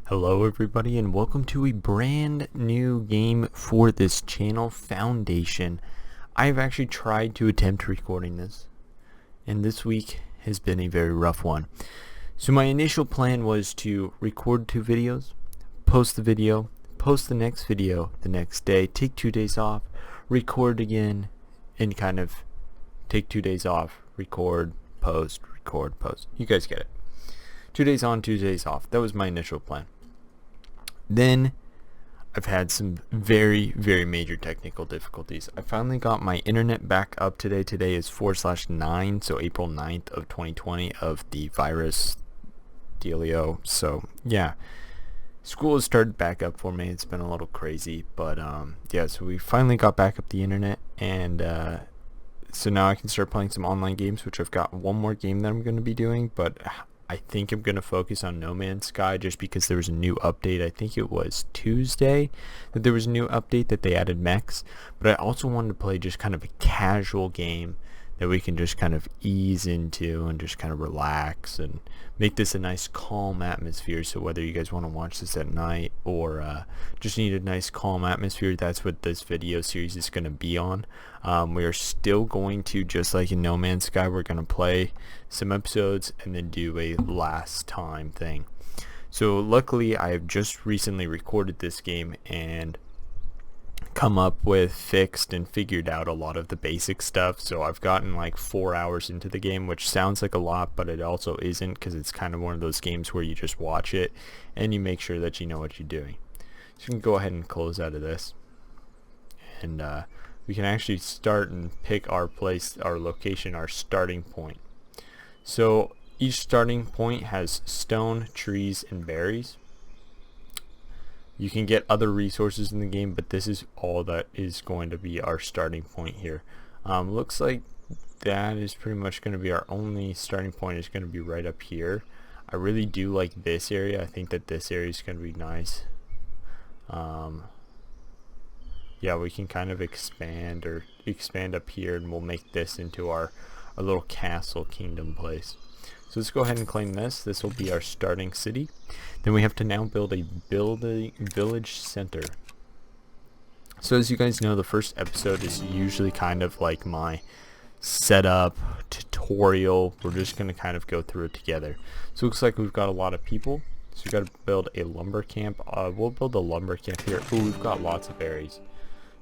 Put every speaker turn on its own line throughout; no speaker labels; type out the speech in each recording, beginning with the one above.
Hello everybody and welcome to a brand new game for this channel, Foundation. I've actually tried to attempt recording this, and this week has been a very rough one. So my initial plan was to record 2 videos, post the video, post the next video the next day, take 2 days off, record again, and kind of take 2 days off, record, post. You guys get it. 2 days on, 2 days off. That was my initial plan. Then I've had some very major technical difficulties. I finally got my internet back up today. Today is 4/9, so April 9th of 2020 of the virus dealio. So yeah, school has started back up for me. It's been a little crazy, but yeah, so we finally got back up the internet, and so now I can start playing some online games, which I've got one more game that I'm going to be doing, but I think I'm going to focus on No Man's Sky just because there was a new update. I think it was Tuesday that there was a new update that they added mechs, but I also wanted to play just kind of a casual game that we can just kind of ease into and just kind of relax and make this a nice calm atmosphere. So whether you guys want to watch this at night or just need a nice calm atmosphere, that's what this video series is going to be on. We are still going to, just like in No Man's Sky, we're going to play some episodes and then do a last time thing. So luckily I have just recently recorded this game and come up with, fixed, and figured out a lot of the basic stuff. So I've gotten like 4 hours into the game, which sounds like a lot, but it also isn't, because it's kind of one of those games where you just watch it and you make sure that you know what you're doing. So you can go ahead and close out of this, and we can actually start and pick our place, our location, our starting point. So each starting point has stone, trees, and berries. You can get other resources in the game, but this is all that is going to be our starting point here. Looks like that is pretty much going to be our only starting point, is going to be right up here. I really do like this area. I think that this area is going to be nice. Yeah, we can kind of expand up here, and we'll make this into our little castle kingdom place. So let's go ahead and claim this. This will be our starting city. Then we have to now build a village center. So as you guys know, the first episode is usually kind of like my setup tutorial. We're just going to kind of go through it together. So it looks like we've got a lot of people. So we've got to build a lumber camp. We'll build a lumber camp here. Ooh, we've got lots of berries.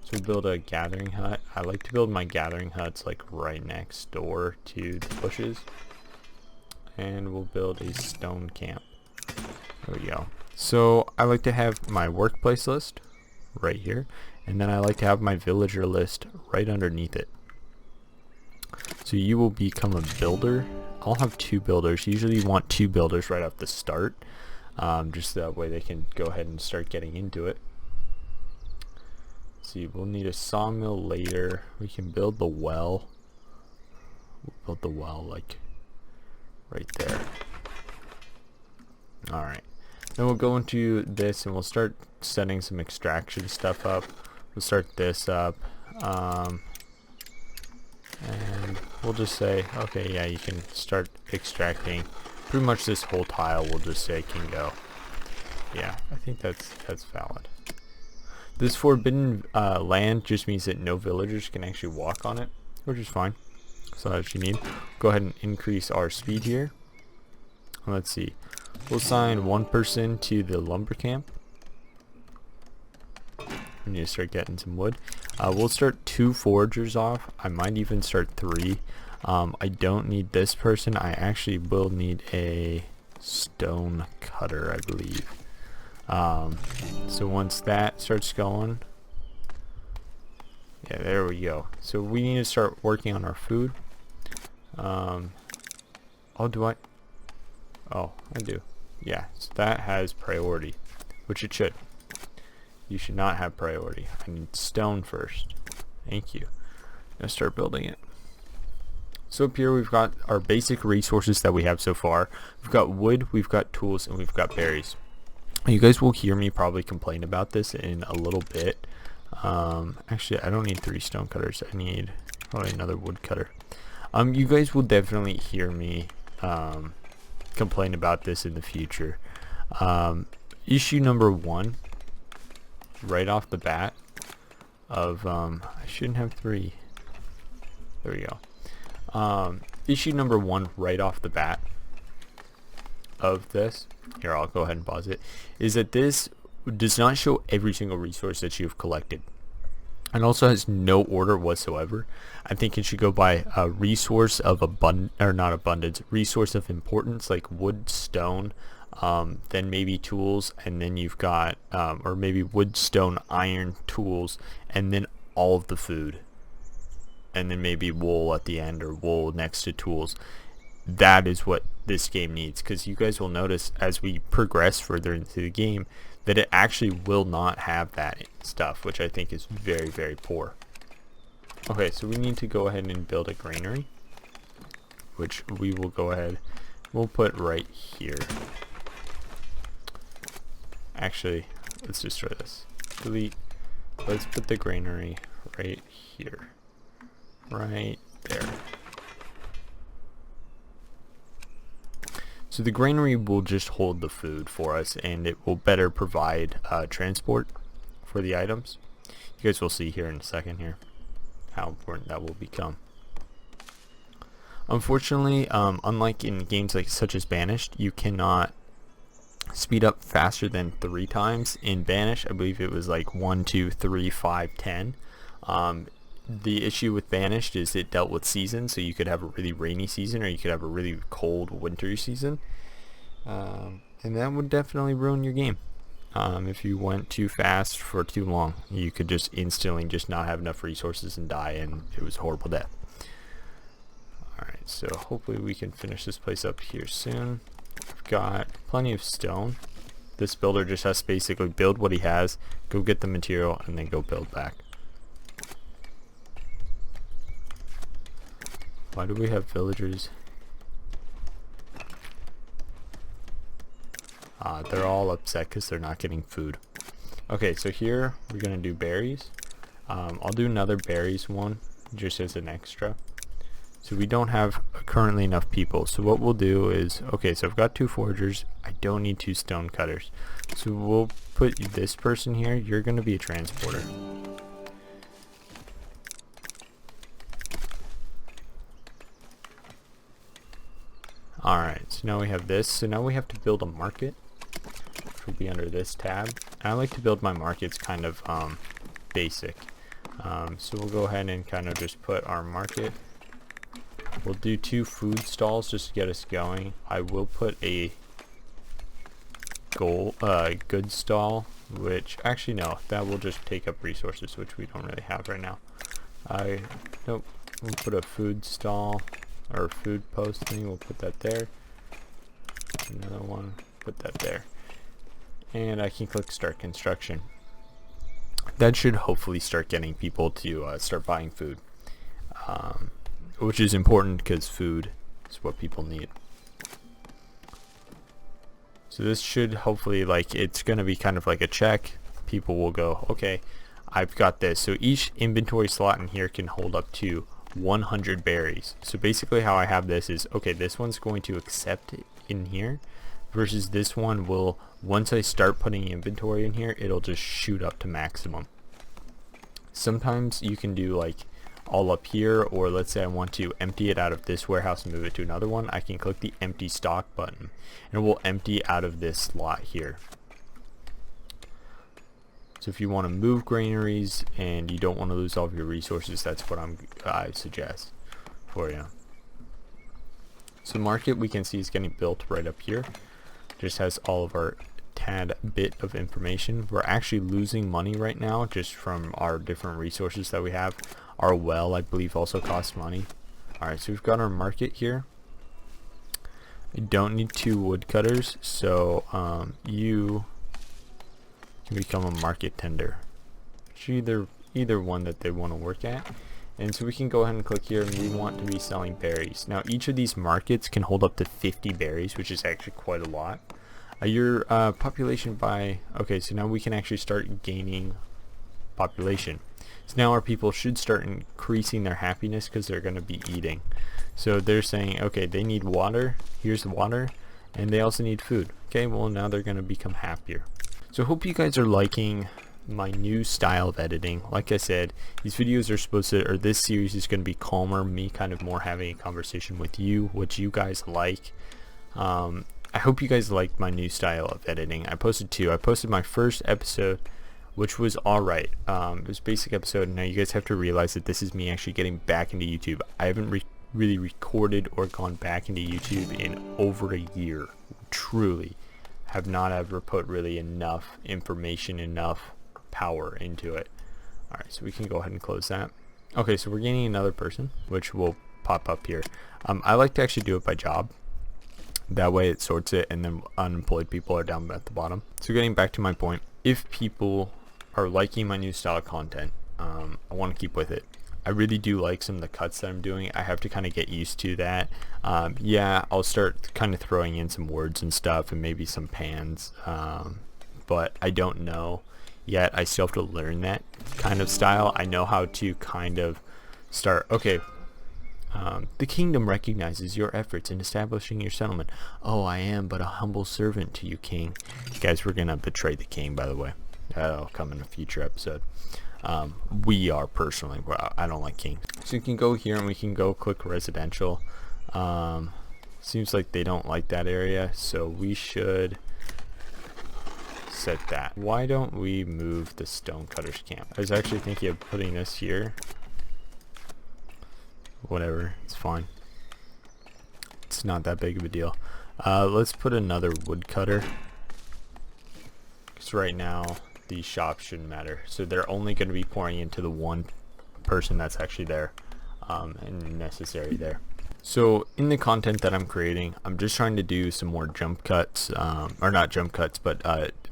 So we'll build a gathering hut. I like to build my gathering huts like right next door to the bushes. And we'll build a stone camp. There we go. So I like to have my workplace list right here, and then I like to have my villager list right underneath it. So you will become a builder. I'll have 2 builders. Usually you want 2 builders right off the start, just that way they can go ahead and start getting into it. See, we'll need a sawmill later. We can build the well. We'll build the well like right there. Alright, then we'll go into this and we'll start setting some extraction stuff up. We'll start this up, and we'll just say, okay, yeah, you can start extracting pretty much this whole tile. We'll just say can go. Yeah, I think that's valid. This forbidden land just means that no villagers can actually walk on it, which is fine. So that's what you need. Go ahead and increase our speed here. Let's see. We'll assign 1 person to the lumber camp. We need to start getting some wood. We'll start 2 foragers off. I might even start 3. I don't need this person. I actually will need a stone cutter, I believe. So once that starts going, yeah, there we go. So we need to start working on our food. Oh, do I? Oh, I do. Yeah, so that has priority, which it should. You should not have priority. I need stone first. Thank you. Let's start building it. So up here we've got our basic resources that we have so far. We've got wood, we've got tools, and we've got berries. You guys will hear me probably complain about this in a little bit. Actually, I don't need 3 stone cutters. I need probably another wood cutter. You guys will definitely hear me complain about this in the future. issue number 1 right off the bat of I shouldn't have 3. There we go. Issue number 1 right off the bat of this, here I'll go ahead and pause it, is that this does not show every single resource that you've collected, and also has no order whatsoever. I think it should go by a resource of resource of importance, like wood, stone, then maybe tools, and then you've got or maybe wood, stone, iron, tools, and then all of the food, and then maybe wool at the end, or wool next to tools. That is what this game needs, because you guys will notice as we progress further into the game that it actually will not have that stuff, which I think is very, very poor. Okay, so we need to go ahead and build a granary, which we will go ahead, we'll put right here. Actually, let's destroy this. Delete. Let's put the granary right here. Right there. So the granary will just hold the food for us, and it will better provide transport for the items. You guys will see here in a second here how important that will become. Unfortunately, unlike in games like such as Banished, you cannot speed up faster than 3 times. In Banished, I believe it was like 1, 2, 3, 5, 10. The issue with Banished is it dealt with seasons, so you could have a really rainy season, or you could have a really cold wintry season, and that would definitely ruin your game. If you went too fast for too long, you could just instantly just not have enough resources and die, and it was a horrible death. Alright, so hopefully we can finish this place up here soon. I've got plenty of stone. This builder just has to basically build what he has, go get the material, and then go build back. Why do we have villagers? They're all upset because they're not getting food. Okay, so here we're going to do berries. I'll do another berries one just as an extra. So we don't have currently enough people. So what we'll do is, okay, so I've got 2 foragers. I don't need 2 stone cutters. So we'll put this person here. You're going to be a transporter. Alright, so now we have this. So now we have to build a market, which will be under this tab. And I like to build my markets kind of basic. So we'll go ahead and kind of just put our market. We'll do 2 food stalls just to get us going. I will put a goods stall, which actually no, that will just take up resources, which we don't really have right now. Nope, we'll put a food stall, or food post thing, we'll put that there. Another one, put that there. And I can click start construction. That should hopefully start getting people to start buying food. Which is important because food is what people need. So this should hopefully, like, it's going to be kind of like a check. People will go, okay, I've got this. So each inventory slot in here can hold up to 100 berries. So basically how I have this is, okay, this one's going to accept it in here, versus this one will, once I start putting inventory in here, it'll just shoot up to maximum. Sometimes you can do like all up here, or let's say I want to empty it out of this warehouse and move it to another one. I can click the empty stock button and it will empty out of this slot here. So if you want to move granaries and you don't want to lose all of your resources, that's what I suggest for you. So market, we can see, is getting built right up here. Just has all of our tad bit of information. We're actually losing money right now just from our different resources that we have. Our well, I believe, also costs money. Alright, so we've got our market here. I don't need 2 woodcutters, so you can become a market tender. Either one that they want to work at. And so we can go ahead and click here, and we want to be selling berries. Now each of these markets can hold up to 50 berries, which is actually quite a lot. Your population by, okay, so now we can actually start gaining population. So now our people should start increasing their happiness because they're going to be eating. So they're saying, okay, they need water. Here's the water. and they also need food. Okay, well now they're going to become happier. So hope you guys are liking my new style of editing. Like I said, these videos are supposed to, or this series is going to be calmer, me kind of more having a conversation with you, what you guys like. I hope you guys liked my new style of editing. I posted two. I posted my first episode, which was alright. It was a basic episode. Now you guys have to realize that this is me actually getting back into YouTube. I haven't really recorded or gone back into YouTube in over a year. Truly have not ever put really enough information, enough power into it. Alright, so we can go ahead and close that. Okay, so we're gaining another person, which will pop up here. I like to actually do it by job. That way it sorts it, and then unemployed people are down at the bottom. So getting back to my point, if people are liking my new style of content, I want to keep with it. I really do like some of the cuts that I'm doing. I have to kind of get used to that. Yeah, I'll start kind of throwing in some words and stuff and maybe some pans, but I don't know yet. I still have to learn that kind of style. I know how to kind of start, okay, the kingdom recognizes your efforts in establishing your settlement. Oh, I am but a humble servant to you, king. Guys, we're gonna betray the king, by the way. That'll come in a future episode. We are personally, well, I don't like kings. So you can go here and we can go click residential. Seems like they don't like that area, so we should set that. Why don't we move the stonecutters camp? I was actually thinking of putting this here. Whatever, it's fine. It's not that big of a deal. Let's put another woodcutter, because right now these shops shouldn't matter. So they're only going to be pouring into the one person that's actually there, and necessary there. So in the content that I'm creating, I'm just trying to do some more jump cuts, or not jump cuts, but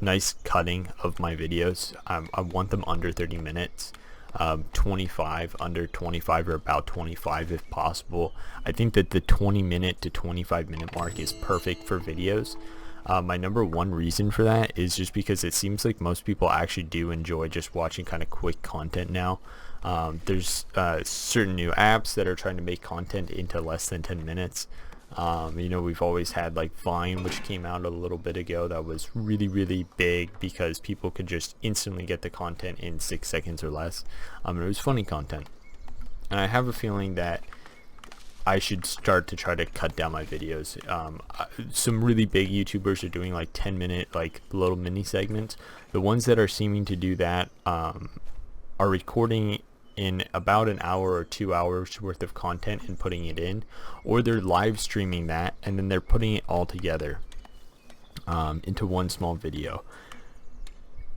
nice cutting of my videos. I want them under 30 minutes. 25, under 25, or about 25 if possible. I think that the 20-minute to 25-minute mark is perfect for videos. My number one reason for that is just because it seems like most people actually do enjoy just watching kind of quick content now. There's certain new apps that are trying to make content into less than 10 minutes. You know, we've always had like Vine, which came out a little bit ago, that was really big because people could just instantly get the content in 6 seconds or less. It was funny content, and I have a feeling that I should start to try to cut down my videos. Some really big YouTubers are doing like 10-minute like little mini segments. The ones that are seeming to do that are recording in about an hour or 2 hours worth of content and putting it in, or they're live streaming that and then they're putting it all together into one small video.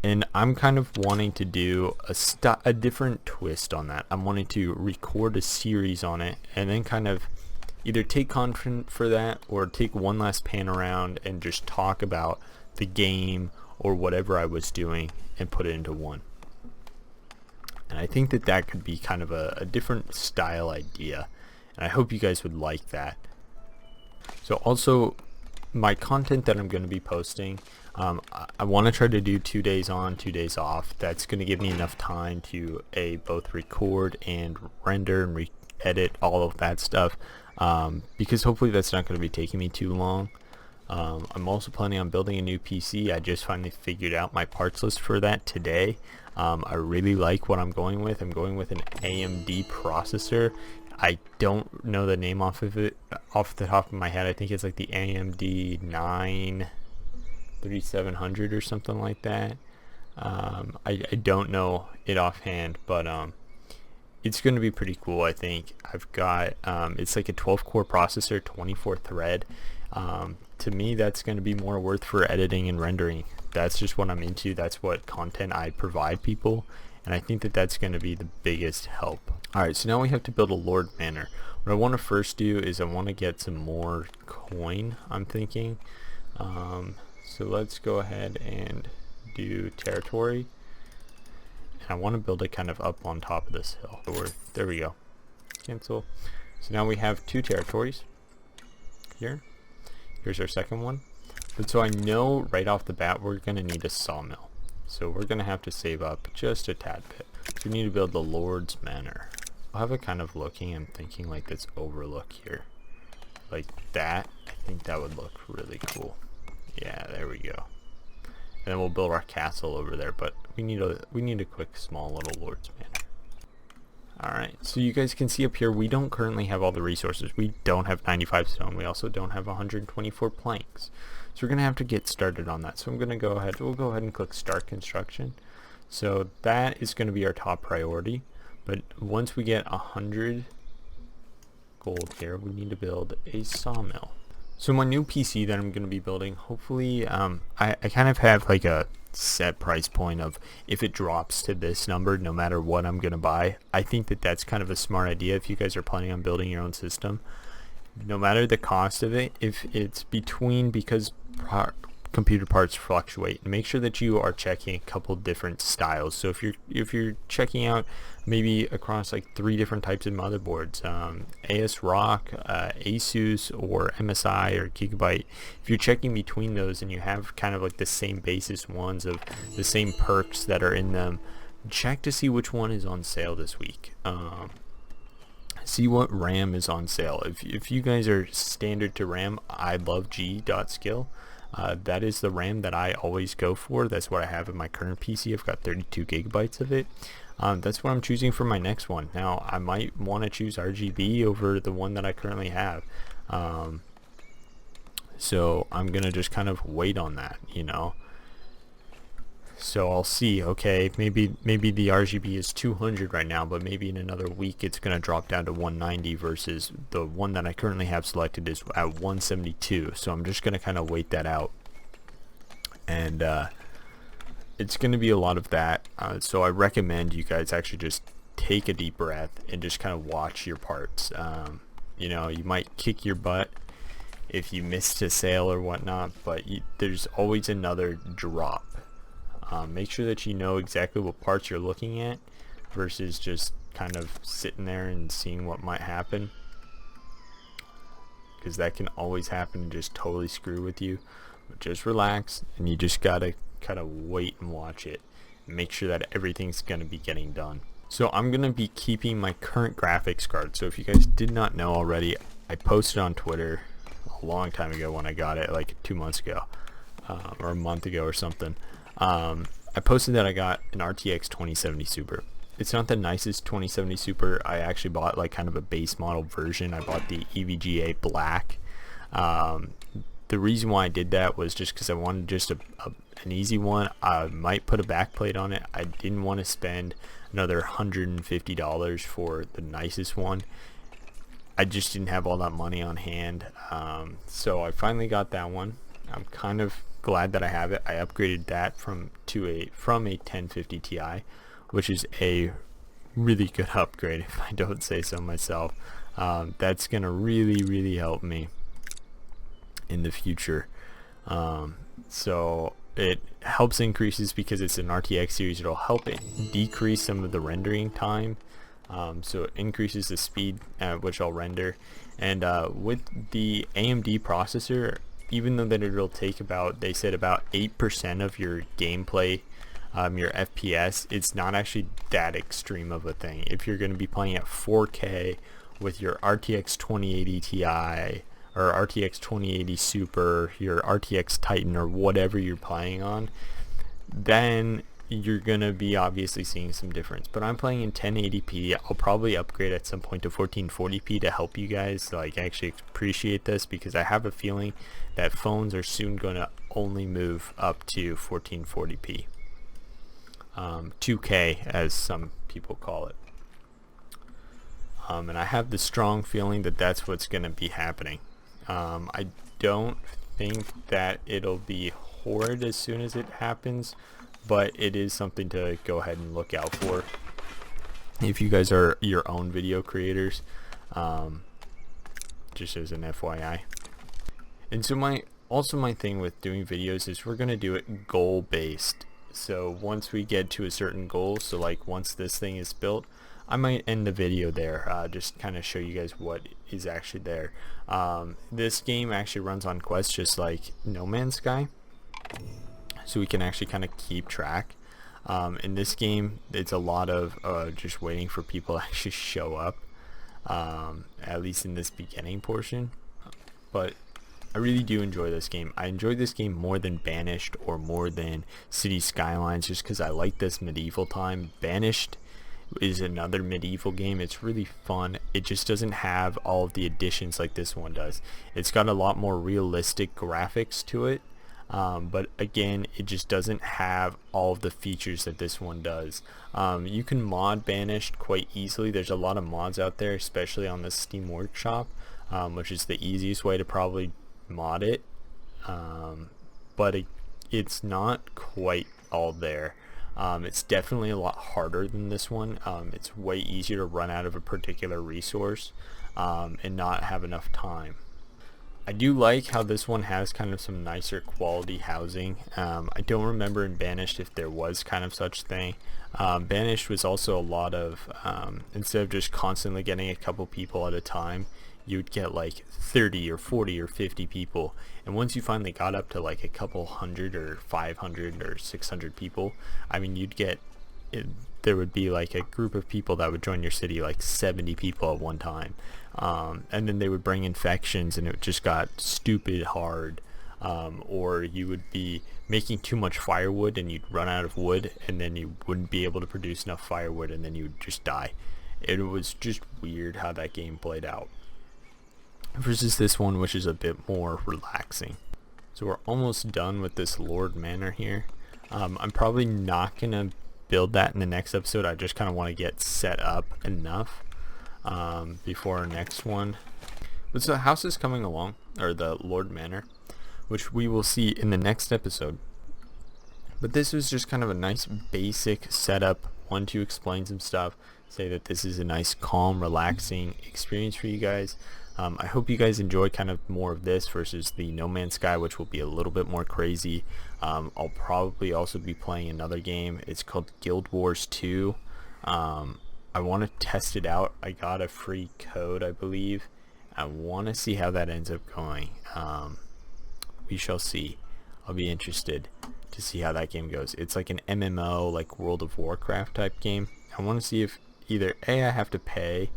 And I'm kind of wanting to do a different twist on that. I'm wanting to record a series on it and then kind of either take content for that or take one last pan around and just talk about the game or whatever I was doing and put it into one. And I think that that could be kind of a different style idea, and I hope you guys would like that. So also, my content that I'm going to be posting, I want to try to do 2 days on, 2 days off. That's going to give me enough time to both record and render and edit all of that stuff, because hopefully that's not going to be taking me too long. I'm also planning on building a new PC. I just finally figured out my parts list for that today. I really like what I'm going with. I'm going with an AMD processor. I don't know the name off the top of my head. I think it's like the AMD 3700 or something like that. I don't know it offhand, but it's going to be pretty cool. I think I've got it's like a 12 core processor, 24 thread. To me, that's going to be more worth for editing and rendering. That's just what I'm into. That's what content I provide people, and I think that that's going to be the biggest help. Alright, so now we have to build a Lord Manor. What I want to first do is I want to get some more coin, I'm thinking. So let's go ahead and do territory. And I want to build it kind of up on top of this hill. So there we go. Cancel. So now we have 2 territories here. Here's our second one. But so I know right off the bat we're going to need a sawmill. So we're going to have to save up just a tad bit. So we need to build the Lord's Manor. I'll have it kind of looking, I'm thinking like this overlook here. Like that. I think that would look really cool. Yeah, there we go. And then we'll build our castle over there, but we need a quick small little lord's manor. Alright, so you guys can see up here we don't currently have all the resources. We don't have 95 stone. We also don't have 124 planks. So we're going to have to get started on that. So I'm going to we'll go ahead and click start construction. So that is going to be our top priority. But once we get 100 gold here, we need to build a sawmill. So my new PC that I'm going to be building, hopefully, I kind of have like a set price point of if it drops to this number, no matter what I'm going to buy. I think that that's kind of a smart idea if you guys are planning on building your own system. No matter the cost of it, if it's between, because computer parts fluctuate, make sure that you are checking a couple different styles. So if you're checking out maybe across like 3 different types of motherboards, ASRock, Asus, or MSI or Gigabyte, if you're checking between those and you have kind of like the same basis ones of the same perks that are in them, check to see which one is on sale this week. See what RAM is on sale. If you guys are standard to RAM, I love G.Skill. That is the RAM that I always go for. That's what I have in my current PC. I've got 32 gigabytes of it. That's what I'm choosing for my next one. Now I might want to choose RGB over the one that I currently have. So I'm gonna just kind of wait on that, you know. So I'll see. Okay, maybe the RGB is 200 right now, but maybe in another week it's gonna drop down to 190 versus the one that I currently have selected is at 172. So I'm just gonna kind of wait that out, and it's gonna be a lot of that. So I recommend you guys actually just take a deep breath and just kind of watch your parts. You know, you might kick your butt if you missed a sale or whatnot, but there's always another drop. Make sure that you know exactly what parts you're looking at versus just kind of sitting there and seeing what might happen, because that can always happen and just totally screw with you. But just relax, and you just gotta kind of wait and watch it and make sure that everything's gonna be getting done. So I'm gonna be keeping my current graphics card. So if you guys did not know already, I posted on Twitter a long time ago when I got it, like 2 months ago, or a month ago or something. I posted that I got an RTX 2070 Super. It's not the nicest 2070 Super. I actually bought like kind of a base model version. I bought the EVGA Black. The reason why I did that was just because I wanted just an easy one. I might put a backplate on it. I didn't want to spend another $150 for the nicest one. I just didn't have all that money on hand. So I finally got that one. I'm kind of glad that I have it. I upgraded that from a 1050 Ti, which is a really good upgrade if I don't say so myself. That's gonna really help me in the future. So it helps increases because it's an RTX series. It'll help it decrease some of the rendering time. So it increases the speed at which I'll render. And with the AMD processor, even though that it'll take about, they said about 8% of your gameplay, your FPS, it's not actually that extreme of a thing. If you're going to be playing at 4K with your RTX 2080 Ti or RTX 2080 Super, your RTX Titan, or whatever you're playing on, then you're gonna be obviously seeing some difference. But I'm playing in 1080p. I'll probably upgrade at some point to 1440p to help you guys like actually appreciate this, because I have a feeling that phones are soon gonna only move up to 1440p, 2K as some people call it. And I have the strong feeling that that's what's gonna be happening. I don't think that it'll be horrid as soon as it happens, but it is something to go ahead and look out for if you guys are your own video creators, just as an FYI. And so my thing with doing videos is we're gonna do it goal based. So once we get to a certain goal, so like once this thing is built, I might end the video there, just kind of show you guys what is actually there. This game actually runs on quests just like No Man's Sky, so we can actually kind of keep track. In this game, it's a lot of just waiting for people to actually show up, at least in this beginning portion. But I really do enjoy this game. I enjoy this game more than Banished or more than City Skylines, just because I like this medieval time. Banished is another medieval game. It's really fun. It just doesn't have all of the additions like this one does. It's got a lot more realistic graphics to it, but again, it just doesn't have all of the features that this one does. You can mod Banished quite easily. There's a lot of mods out there, especially on the Steam Workshop, which is the easiest way to probably mod it, but it's not quite all there. It's definitely a lot harder than this one. It's way easier to run out of a particular resource and not have enough time. I do like how this one has kind of some nicer quality housing. I don't remember in Banished if there was kind of such thing. Banished was also a lot of, instead of just constantly getting a couple people at a time, you'd get like 30 or 40 or 50 people, and once you finally got up to like a couple hundred or 500 or 600 people, I mean, you'd get there would be like a group of people that would join your city, like 70 people at one time, and then they would bring infections and it just got stupid hard, or you would be making too much firewood and you'd run out of wood, and then you wouldn't be able to produce enough firewood, and then you would just die. It was just weird how that game played out, versus this one, which is a bit more relaxing. So we're almost done with this Lord Manor here. I'm probably not gonna build that in the next episode. I just kind of want to get set up enough before our next one. But so the house is coming along, or the Lord Manor, which we will see in the next episode. But this was just kind of a nice basic setup, one to explain some stuff, say that this is a nice calm relaxing experience for you guys. I hope you guys enjoy kind of more of this versus the No Man's Sky, which will be a little bit more crazy. I'll probably also be playing another game. It's called Guild Wars 2. I want to test it out. I got a free code, I believe. I want to see how that ends up going. We shall see. I'll be interested to see how that game goes. It's like an MMO, like World of Warcraft type game. I want to see if either I have to pay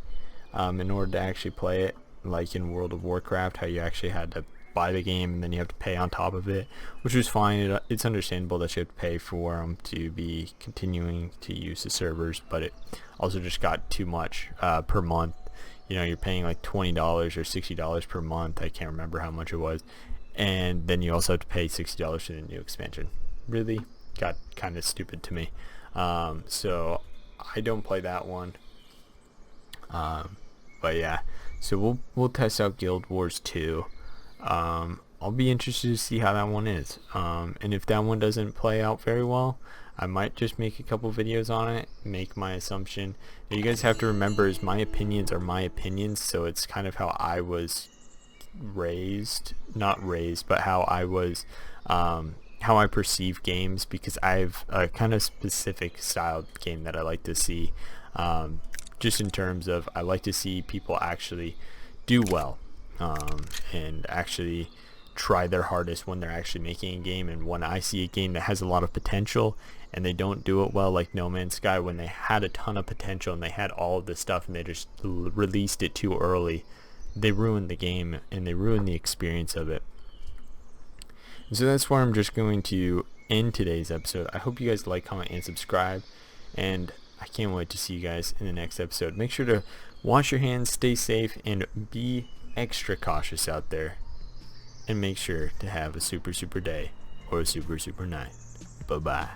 in order to actually play it, like in World of Warcraft, how you actually had to buy the game and then you have to pay on top of it, which was fine. It's understandable that you have to pay for them to be continuing to use the servers, but it also just got too much per month. You know, you're paying like $20 or $60 per month. I can't remember how much it was, and then you also have to pay $60 for the new expansion. Really got kind of stupid to me. So I don't play that one. But yeah, so we'll test out Guild Wars 2. I'll be interested to see how that one is. And if that one doesn't play out very well, I might just make a couple videos on it, make my assumption. Now, you guys have to remember is my opinions are my opinions, so it's kind of how I was raised, not raised, but how I was, how I perceive games, because I have a kind of specific style game that I like to see. Just in terms of, I like to see people actually do well, and actually try their hardest when they're actually making a game. And when I see a game that has a lot of potential and they don't do it well, like No Man's Sky, when they had a ton of potential and they had all of this stuff and they just released it too early, they ruined the game and they ruined the experience of it. And so that's where I'm just going to end today's episode. I hope you guys like, comment, and subscribe, and I can't wait to see you guys in the next episode. Make sure to wash your hands, stay safe, and be extra cautious out there. And make sure to have a super day or a super night. Bye-bye.